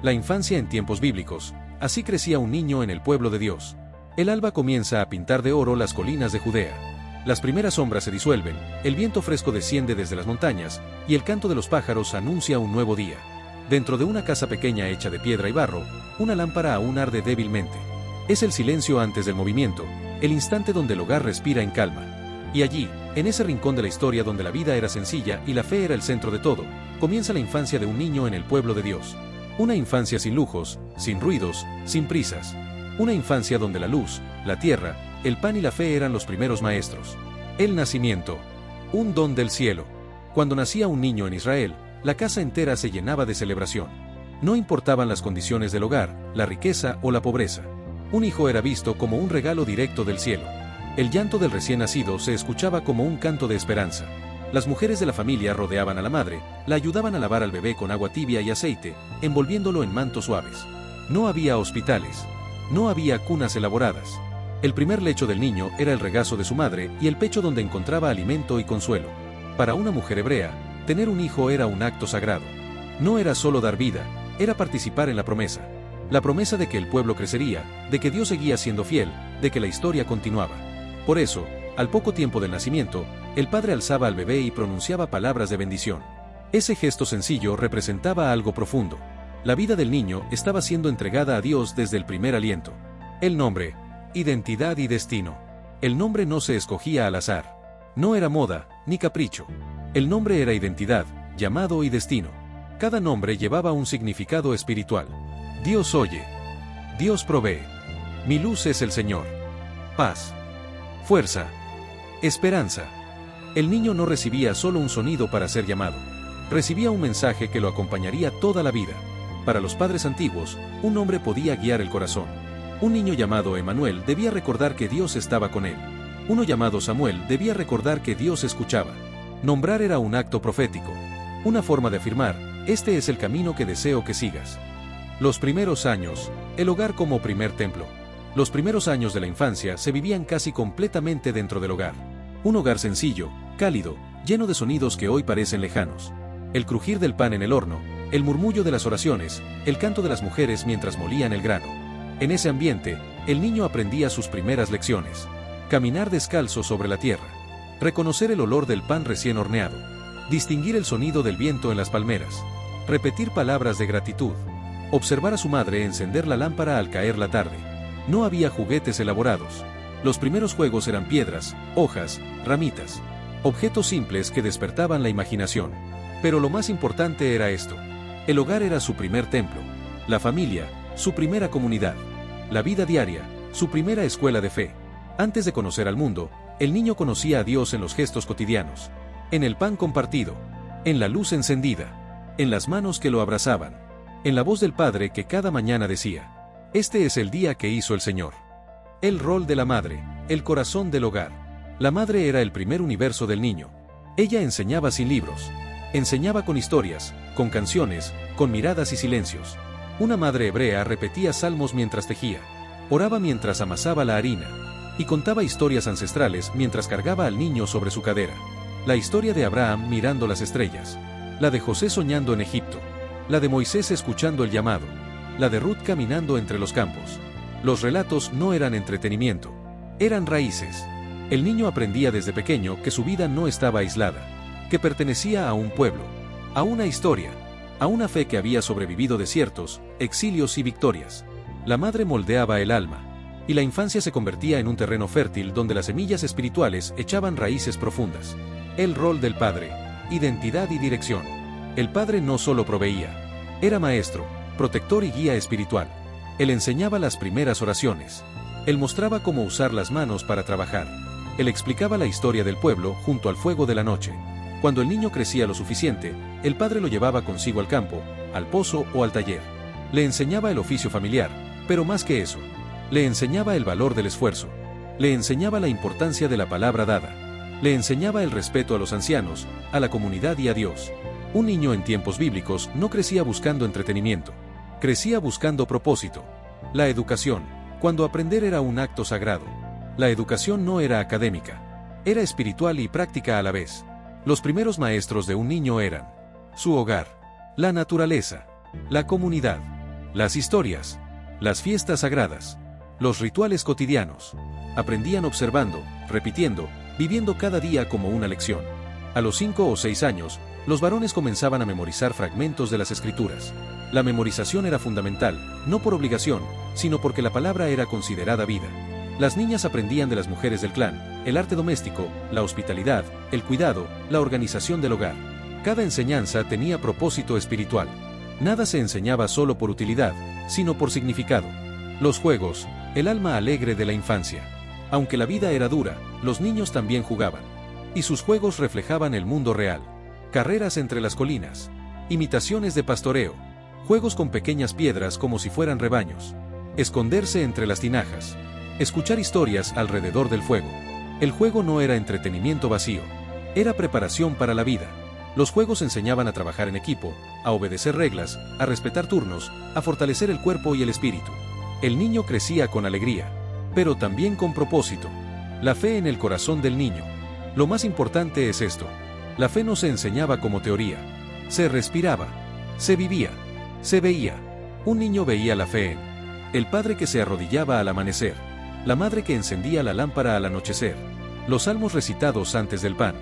La infancia en tiempos bíblicos, así crecía un niño en el pueblo de Dios. El alba comienza a pintar de oro las colinas de Judea. Las primeras sombras se disuelven, el viento fresco desciende desde las montañas, y el canto de los pájaros anuncia un nuevo día. Dentro de una casa pequeña hecha de piedra y barro, una lámpara aún arde débilmente. Es el silencio antes del movimiento, el instante donde el hogar respira en calma. Y allí, en ese rincón de la historia donde la vida era sencilla y la fe era el centro de todo, comienza la infancia de un niño en el pueblo de Dios. Una infancia sin lujos, sin ruidos, sin prisas. Una infancia donde la luz, la tierra, el pan y la fe eran los primeros maestros. El nacimiento. Un don del cielo. Cuando nacía un niño en Israel, la casa entera se llenaba de celebración. No importaban las condiciones del hogar, la riqueza o la pobreza. Un hijo era visto como un regalo directo del cielo. El llanto del recién nacido se escuchaba como un canto de esperanza. Las mujeres de la familia rodeaban a la madre, la ayudaban a lavar al bebé con agua tibia y aceite, envolviéndolo en mantos suaves. No había hospitales. No había cunas elaboradas. El primer lecho del niño era el regazo de su madre y el pecho donde encontraba alimento y consuelo. Para una mujer hebrea, tener un hijo era un acto sagrado. No era solo dar vida, era participar en la promesa. La promesa de que el pueblo crecería, de que Dios seguía siendo fiel, de que la historia continuaba. Por eso, al poco tiempo del nacimiento, el padre alzaba al bebé y pronunciaba palabras de bendición. Ese gesto sencillo representaba algo profundo. La vida del niño estaba siendo entregada a Dios desde el primer aliento. El nombre, identidad y destino. El nombre no se escogía al azar. No era moda, ni capricho. El nombre era identidad, llamado y destino. Cada nombre llevaba un significado espiritual. Dios oye. Dios provee. Mi luz es el Señor. Paz. Fuerza. Esperanza. El niño no recibía solo un sonido para ser llamado. Recibía un mensaje que lo acompañaría toda la vida. Para los padres antiguos, un nombre podía guiar el corazón. Un niño llamado Emanuel debía recordar que Dios estaba con él. Uno llamado Samuel debía recordar que Dios escuchaba. Nombrar era un acto profético. Una forma de afirmar, este es el camino que deseo que sigas. Los primeros años, el hogar como primer templo. Los primeros años de la infancia se vivían casi completamente dentro del hogar. Un hogar sencillo, cálido, lleno de sonidos que hoy parecen lejanos. El crujir del pan en el horno, el murmullo de las oraciones, el canto de las mujeres mientras molían el grano. En ese ambiente, el niño aprendía sus primeras lecciones. Caminar descalzo sobre la tierra. Reconocer el olor del pan recién horneado. Distinguir el sonido del viento en las palmeras. Repetir palabras de gratitud. Observar a su madre encender la lámpara al caer la tarde. No había juguetes elaborados. Los primeros juegos eran piedras, hojas, ramitas. Objetos simples que despertaban la imaginación. Pero lo más importante era esto. El hogar era su primer templo. La familia, su primera comunidad. La vida diaria, su primera escuela de fe. Antes de conocer al mundo, el niño conocía a Dios en los gestos cotidianos. En el pan compartido. En la luz encendida. En las manos que lo abrazaban. En la voz del padre que cada mañana decía: este es el día que hizo el Señor. El rol de la madre, el corazón del hogar. La madre era el primer universo del niño. Ella enseñaba sin libros. Enseñaba con historias, con canciones, con miradas y silencios. Una madre hebrea repetía salmos mientras tejía. Oraba mientras amasaba la harina. Y contaba historias ancestrales mientras cargaba al niño sobre su cadera. La historia de Abraham mirando las estrellas. La de José soñando en Egipto. La de Moisés escuchando el llamado. La de Ruth caminando entre los campos. Los relatos no eran entretenimiento. Eran raíces. El niño aprendía desde pequeño que su vida no estaba aislada. Que pertenecía a un pueblo. A una historia. A una fe que había sobrevivido desiertos, exilios y victorias. La madre moldeaba el alma. Y la infancia se convertía en un terreno fértil donde las semillas espirituales echaban raíces profundas. El rol del padre. Identidad y dirección. El padre no solo proveía. Era maestro, protector y guía espiritual. Él enseñaba las primeras oraciones. Él mostraba cómo usar las manos para trabajar. Él explicaba la historia del pueblo junto al fuego de la noche. Cuando el niño crecía lo suficiente, el padre lo llevaba consigo al campo, al pozo o al taller. Le enseñaba el oficio familiar, pero más que eso, le enseñaba el valor del esfuerzo. Le enseñaba la importancia de la palabra dada. Le enseñaba el respeto a los ancianos, a la comunidad y a Dios. Un niño en tiempos bíblicos no crecía buscando entretenimiento. Crecía buscando propósito. La educación, cuando aprender era un acto sagrado. La educación no era académica. Era espiritual y práctica a la vez. Los primeros maestros de un niño eran su hogar, la naturaleza, la comunidad, Las historias, las fiestas sagradas, los rituales cotidianos. Aprendían observando, repitiendo, viviendo cada día como una lección. A los 5 o 6 años, los varones comenzaban a memorizar fragmentos de las escrituras. La memorización era fundamental, no por obligación, sino porque la palabra era considerada vida. Las niñas aprendían de las mujeres del clan, el arte doméstico, la hospitalidad, el cuidado, la organización del hogar. Cada enseñanza tenía propósito espiritual. Nada se enseñaba solo por utilidad, sino por significado. Los juegos, el alma alegre de la infancia. Aunque la vida era dura, los niños también jugaban. Y sus juegos reflejaban el mundo real. Carreras entre las colinas. Imitaciones de pastoreo. Juegos con pequeñas piedras como si fueran rebaños. Esconderse entre las tinajas. Escuchar historias alrededor del fuego. El juego no era entretenimiento vacío. Era preparación para la vida. Los juegos enseñaban a trabajar en equipo, a obedecer reglas, a respetar turnos, a fortalecer el cuerpo y el espíritu. El niño crecía con alegría, pero también con propósito. La fe en el corazón del niño. Lo más importante es esto. La fe no se enseñaba como teoría. Se respiraba. Se vivía. Se veía. Un niño veía la fe en el padre que se arrodillaba al amanecer, la madre que encendía la lámpara al anochecer, los salmos recitados antes del pan,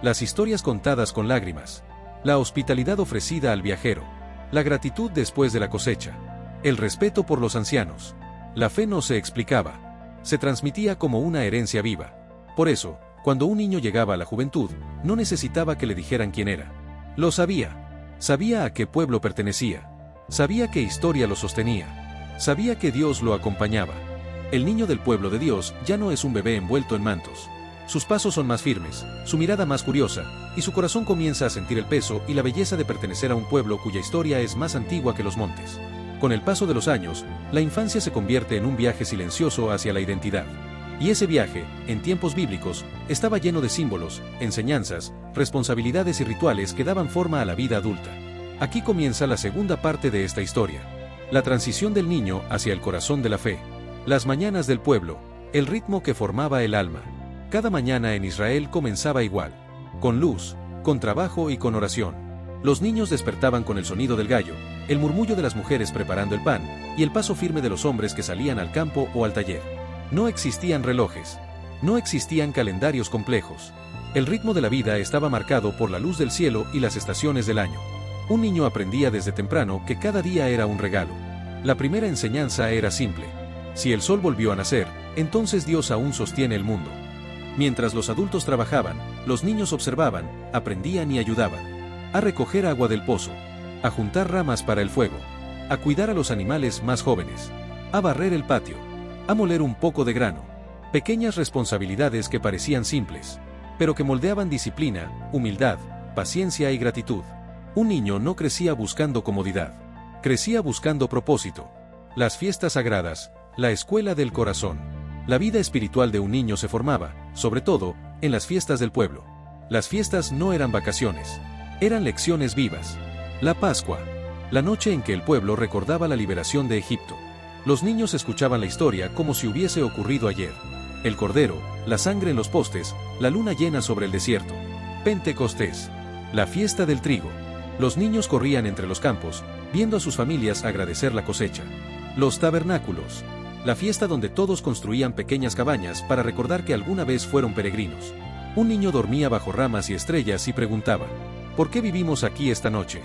las historias contadas con lágrimas, la hospitalidad ofrecida al viajero, la gratitud después de la cosecha, el respeto por los ancianos. La fe no se explicaba, se transmitía como una herencia viva. Por eso, cuando un niño llegaba a la juventud, no necesitaba que le dijeran quién era. Lo sabía. Sabía a qué pueblo pertenecía. Sabía qué historia lo sostenía. Sabía que Dios lo acompañaba. El niño del pueblo de Dios ya no es un bebé envuelto en mantos. Sus pasos son más firmes, su mirada más curiosa, y su corazón comienza a sentir el peso y la belleza de pertenecer a un pueblo cuya historia es más antigua que los montes. Con el paso de los años, la infancia se convierte en un viaje silencioso hacia la identidad. Y ese viaje, en tiempos bíblicos, estaba lleno de símbolos, enseñanzas, responsabilidades y rituales que daban forma a la vida adulta. Aquí comienza la segunda parte de esta historia. La transición del niño hacia el corazón de la fe. Las mañanas del pueblo, el ritmo que formaba el alma. Cada mañana en Israel comenzaba igual. Con luz, con trabajo y con oración. Los niños despertaban con el sonido del gallo, el murmullo de las mujeres preparando el pan, y el paso firme de los hombres que salían al campo o al taller. No existían relojes. No existían calendarios complejos. El ritmo de la vida estaba marcado por la luz del cielo y las estaciones del año. Un niño aprendía desde temprano que cada día era un regalo. La primera enseñanza era simple. Si el sol volvió a nacer, entonces Dios aún sostiene el mundo. Mientras los adultos trabajaban, los niños observaban, aprendían y ayudaban. A recoger agua del pozo. A juntar ramas para el fuego. A cuidar a los animales más jóvenes. A barrer el patio. A moler un poco de grano. Pequeñas responsabilidades que parecían simples, pero que moldeaban disciplina, humildad, paciencia y gratitud. Un niño no crecía buscando comodidad. Crecía buscando propósito. Las fiestas sagradas, la escuela del corazón. La vida espiritual de un niño se formaba, sobre todo, en las fiestas del pueblo. Las fiestas no eran vacaciones. Eran lecciones vivas. La Pascua. La noche en que el pueblo recordaba la liberación de Egipto. Los niños escuchaban la historia como si hubiese ocurrido ayer. El cordero, la sangre en los postes, la luna llena sobre el desierto. Pentecostés. La fiesta del trigo. Los niños corrían entre los campos, viendo a sus familias agradecer la cosecha. Los tabernáculos. La fiesta donde todos construían pequeñas cabañas para recordar que alguna vez fueron peregrinos. Un niño dormía bajo ramas y estrellas y preguntaba, ¿por qué vivimos aquí esta noche?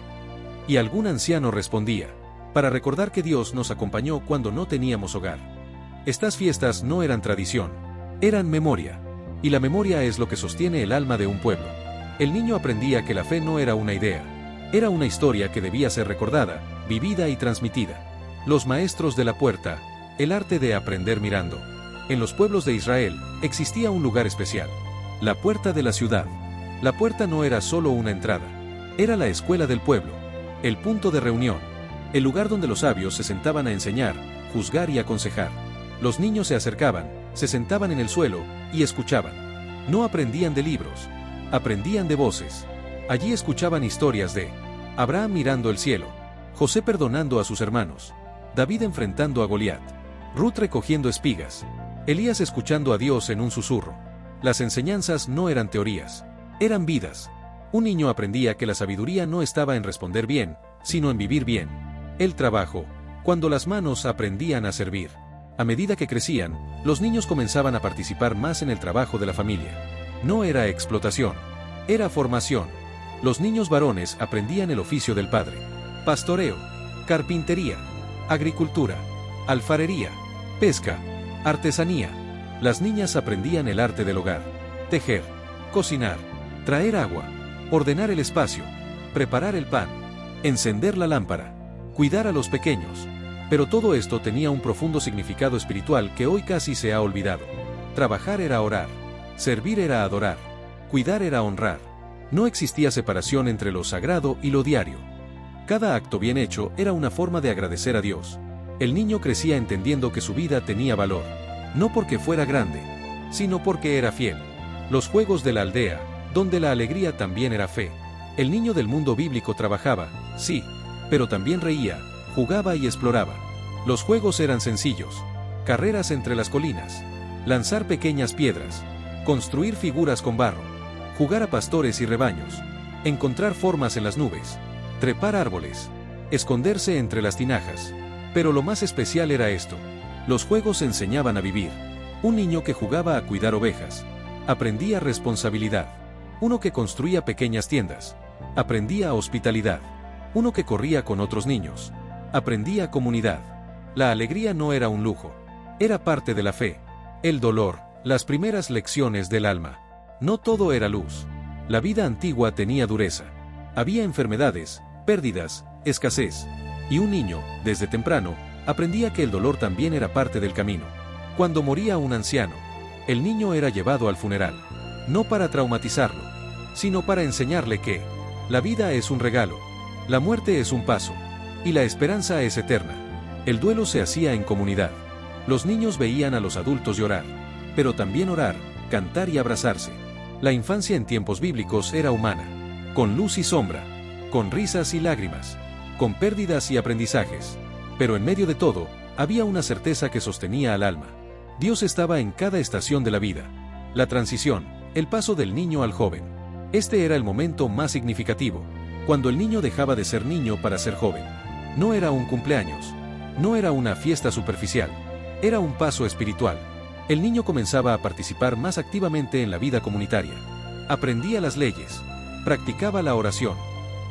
Y algún anciano respondía, para recordar que Dios nos acompañó cuando no teníamos hogar. Estas fiestas no eran tradición, eran memoria. Y la memoria es lo que sostiene el alma de un pueblo. El niño aprendía que la fe no era una idea. Era una historia que debía ser recordada, vivida y transmitida. Los maestros de la puerta, el arte de aprender mirando. En los pueblos de Israel, existía un lugar especial. La puerta de la ciudad. La puerta no era solo una entrada. Era la escuela del pueblo. El punto de reunión. El lugar donde los sabios se sentaban a enseñar, juzgar y aconsejar. Los niños se acercaban, se sentaban en el suelo, y escuchaban. No aprendían de libros. Aprendían de voces. Allí escuchaban historias de Abraham mirando el cielo, José perdonando a sus hermanos, David enfrentando a Goliat, Ruth recogiendo espigas, Elías escuchando a Dios en un susurro. Las enseñanzas no eran teorías, eran vidas. Un niño aprendía que la sabiduría no estaba en responder bien, sino en vivir bien. El trabajo, cuando las manos aprendían a servir. A medida que crecían, los niños comenzaban a participar más en el trabajo de la familia. No era explotación, era formación. Los niños varones aprendían el oficio del padre: pastoreo, carpintería, agricultura, alfarería, pesca, artesanía. Las niñas aprendían el arte del hogar: tejer, cocinar, traer agua, ordenar el espacio, preparar el pan, encender la lámpara, cuidar a los pequeños. Pero todo esto tenía un profundo significado espiritual que hoy casi se ha olvidado. Trabajar era orar, servir era adorar, cuidar era honrar. No existía separación entre lo sagrado y lo diario. Cada acto bien hecho era una forma de agradecer a Dios. El niño crecía entendiendo que su vida tenía valor, no porque fuera grande, sino porque era fiel. Los juegos de la aldea, donde la alegría también era fe. El niño del mundo bíblico trabajaba, sí, pero también reía, jugaba y exploraba. Los juegos eran sencillos: carreras entre las colinas, lanzar pequeñas piedras, construir figuras con barro, jugar a pastores y rebaños, encontrar formas en las nubes, trepar árboles, esconderse entre las tinajas. Pero lo más especial era esto: los juegos enseñaban a vivir. Un niño que jugaba a cuidar ovejas aprendía responsabilidad. Uno que construía pequeñas tiendas aprendía hospitalidad. Uno que corría con otros niños aprendía comunidad. La alegría no era un lujo, era parte de la fe. El dolor, las primeras lecciones del alma. No todo era luz. La vida antigua tenía dureza. Había enfermedades, pérdidas, escasez. Y un niño, desde temprano, aprendía que el dolor también era parte del camino. Cuando moría un anciano, el niño era llevado al funeral, no para traumatizarlo, sino para enseñarle que la vida es un regalo, la muerte es un paso, y la esperanza es eterna. El duelo se hacía en comunidad. Los niños veían a los adultos llorar, pero también orar, cantar y abrazarse. La infancia en tiempos bíblicos era humana, con luz y sombra, con risas y lágrimas, con pérdidas y aprendizajes. Pero en medio de todo, había una certeza que sostenía al alma. Dios estaba en cada estación de la vida. La transición, el paso del niño al joven. Este era el momento más significativo, cuando el niño dejaba de ser niño para ser joven. No era un cumpleaños, no era una fiesta superficial, era un paso espiritual. El niño comenzaba a participar más activamente en la vida comunitaria. Aprendía las leyes, practicaba la oración,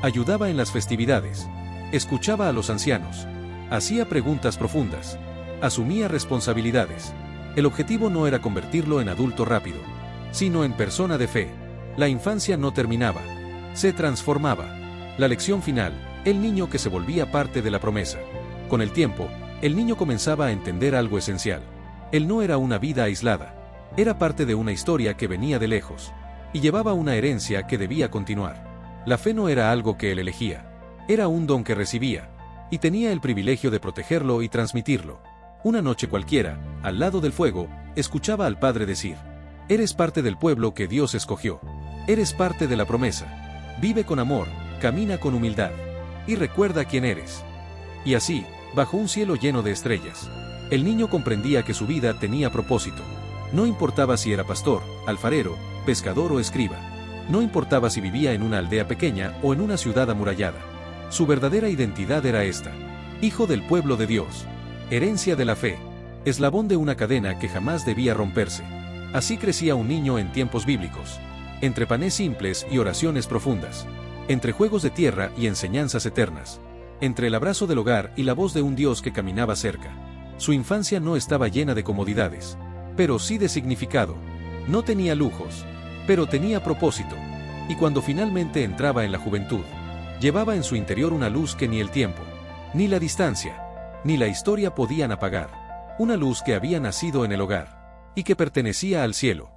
ayudaba en las festividades, escuchaba a los ancianos, hacía preguntas profundas, asumía responsabilidades. El objetivo no era convertirlo en adulto rápido, sino en persona de fe. La infancia no terminaba, se transformaba. La lección final, el niño que se volvía parte de la promesa. Con el tiempo, el niño comenzaba a entender algo esencial. Él no era una vida aislada, era parte de una historia que venía de lejos, y llevaba una herencia que debía continuar. La fe no era algo que él elegía, era un don que recibía, y tenía el privilegio de protegerlo y transmitirlo. Una noche cualquiera, al lado del fuego, escuchaba al padre decir: eres parte del pueblo que Dios escogió, eres parte de la promesa, vive con amor, camina con humildad, y recuerda quién eres. Y así, bajo un cielo lleno de estrellas, el niño comprendía que su vida tenía propósito. No importaba si era pastor, alfarero, pescador o escriba. No importaba si vivía en una aldea pequeña o en una ciudad amurallada. Su verdadera identidad era esta: hijo del pueblo de Dios, herencia de la fe, eslabón de una cadena que jamás debía romperse. Así crecía un niño en tiempos bíblicos, entre panes simples y oraciones profundas, entre juegos de tierra y enseñanzas eternas, entre el abrazo del hogar y la voz de un Dios que caminaba cerca. Su infancia no estaba llena de comodidades, pero sí de significado. No tenía lujos, pero tenía propósito. Y cuando finalmente entraba en la juventud, llevaba en su interior una luz que ni el tiempo, ni la distancia, ni la historia podían apagar. Una luz que había nacido en el hogar, y que pertenecía al cielo.